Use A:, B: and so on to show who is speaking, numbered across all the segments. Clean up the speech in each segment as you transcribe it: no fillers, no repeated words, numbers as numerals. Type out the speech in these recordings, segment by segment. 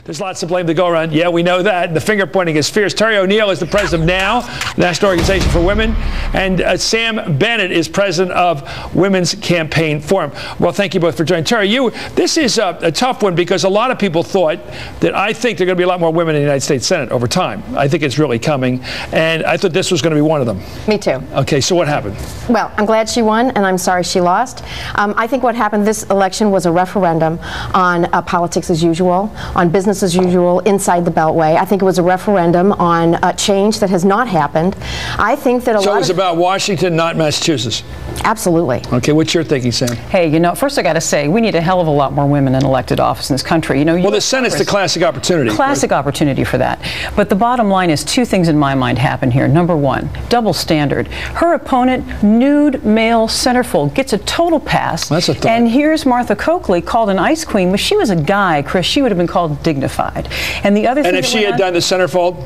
A: There's lots of blame to go around. Yeah, we know that. The finger pointing is fierce. Terry O'Neill is the president of NOW, National Organization for Women, and Sam Bennett is president of Women's Campaign Forum. Well, thank you both for joining. Terry, this is a tough one because a lot of people thought that I think there are going to be a lot more women in the United States Senate over time. I think it's really coming, and I thought this was going to be one of them.
B: Me too.
A: Okay, so what happened?
B: Well, I'm glad she won, and I'm sorry she lost. I think what happened this election was a referendum on politics as usual, on business as usual inside the Beltway. I think it was a referendum on change that has not happened. I think that
A: So it was about Washington, not Massachusetts?
B: Absolutely.
A: Okay, what's your thinking, Sam?
C: Hey, you know, first I got to say, we need a hell of a lot more women in elected office in this country. You know,
A: well, the Senate's the classic opportunity.
C: Classic opportunity for that. But the bottom line is two things in my mind happen here. Number one, double standard. Her opponent, nude male centerfold, gets a total pass.
A: That's a thought.
C: And here's Martha Coakley, called an ice queen. Well, she was a guy, Chris. She would have been called dignified. And the other thing.
A: And if she had done the centerfold?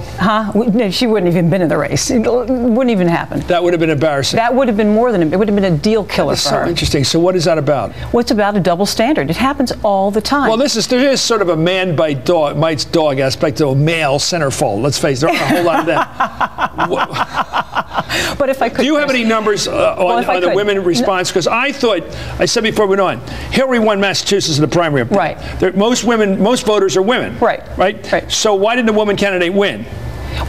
C: No, she wouldn't have even been in the race. It wouldn't even happen.
A: That would have been embarrassing.
C: That would have been more than it would have been a deal killer
A: That's
C: for her.
A: so interesting. So what is that about?
C: Well, it's about a double standard. It happens all the time.
A: Well, there is sort of a man bites dog aspect to a male centerfold. Let's face it, there aren't a whole lot of that.
C: But if I could,
A: do you have any numbers on the women response? Because I said before we went on, Hillary won Massachusetts in the primary.
C: Right.
A: Most voters are women.
C: Right.
A: Right. So why didn't the woman candidate win?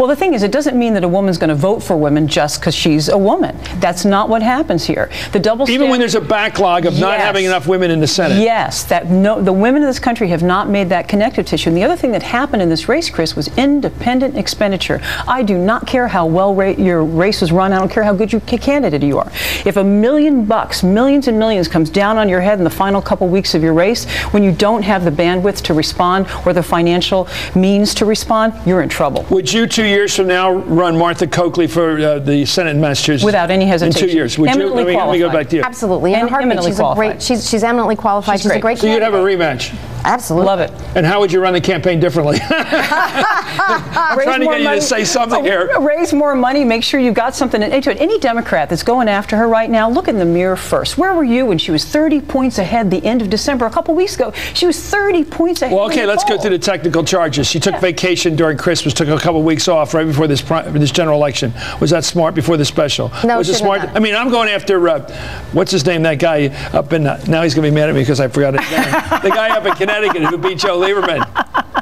C: Well, the thing is, it doesn't mean that a woman's going to vote for women just because she's a woman. That's not what happens here. The double standard,
A: even when there's a backlog of not having enough women in the Senate.
C: Yes, the women in this country have not made that connective tissue. And the other thing that happened in this race, Chris, was independent expenditure. I do not care how well your race was run. I don't care how good your candidate you are. If $1 million, millions and millions, comes down on your head in the final couple weeks of your race, when you don't have the bandwidth to respond or the financial means to respond, you're in trouble.
A: Would you 2 years from now run Martha Coakley for the Senate in Massachusetts?
C: Without any hesitation.
A: In 2 years. Would you? Let me go back to you.
B: Absolutely.
C: And eminently qualified.
B: She's eminently qualified. She's a great
A: So
B: candidate.
A: you'd have a rematch?
B: Absolutely.
C: Love it.
A: And how would you run the campaign differently? I'm trying to get you to say something here.
C: Raise more money. Make sure you've got something into it. Any Democrat that's going after her right now, look in the mirror first. Where were you when she was 30 points ahead the end of December? A couple weeks ago, she was 30 points ahead.
A: Well, okay, let's go through the technical charges. She took vacation during Christmas, took a couple weeks off right before this general election. Was that smart before the special?
B: No,
A: was it smart? I mean, I'm going after, what's his name, that guy up in, now he's going to be mad at me because I forgot his name. The guy up in Connecticut who beat Joe Lieberman.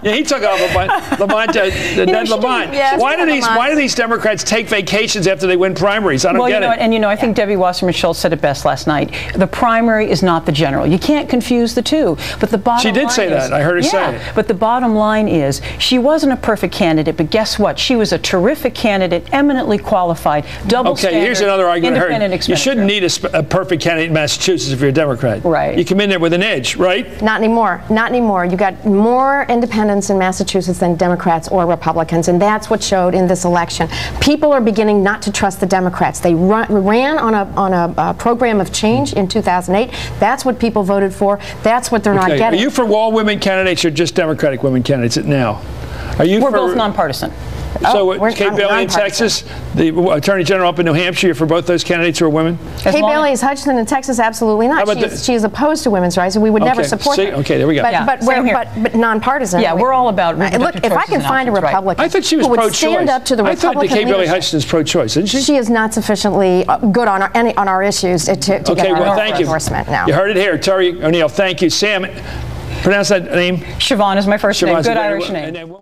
A: Yeah, he took off Ned Lamont.
B: Yes,
A: why do these Democrats take vacations after they win primaries? I don't get it.
C: And I think Debbie Wasserman Schultz said it best last night. The primary is not the general. You can't confuse the two. But the bottom line is, she did say that.
A: I heard her say it.
C: But the bottom line is, she wasn't a perfect candidate, but guess what? She was a terrific candidate, eminently qualified, double standard.
A: Okay, here's another argument I heard.
C: You
A: shouldn't need a perfect candidate in Massachusetts if you're a Democrat.
C: Right.
A: You come in there with an edge, right?
B: Not anymore. Not anymore. You got more independents in Massachusetts than Democrats or Republicans, and that's what showed in this election. People are beginning not to trust the Democrats. They ran on a program of change in 2008. That's what people voted for. That's what they're not getting.
A: Are you for all women candidates or just Democratic women candidates now?
C: We're both nonpartisan.
A: So Kay Bailey in Texas, the Attorney General up in New Hampshire, you're for both those candidates who are women?
B: Kay Bailey is Hutchinson in Texas, absolutely not. She is opposed to women's rights, and we would never support her.
A: Okay, there we go.
B: But nonpartisan.
C: Yeah, we're all about
B: look, if I can find a Republican who would stand up to the Republican
A: I thought Kay Bailey Hutchinson is pro-choice, isn't she?
B: She is not sufficiently good on our issues to get our endorsement now.
A: You heard it here. Terry O'Neill, thank you. Sam, pronounce that name?
C: Siobhan is my first name. Good Irish name.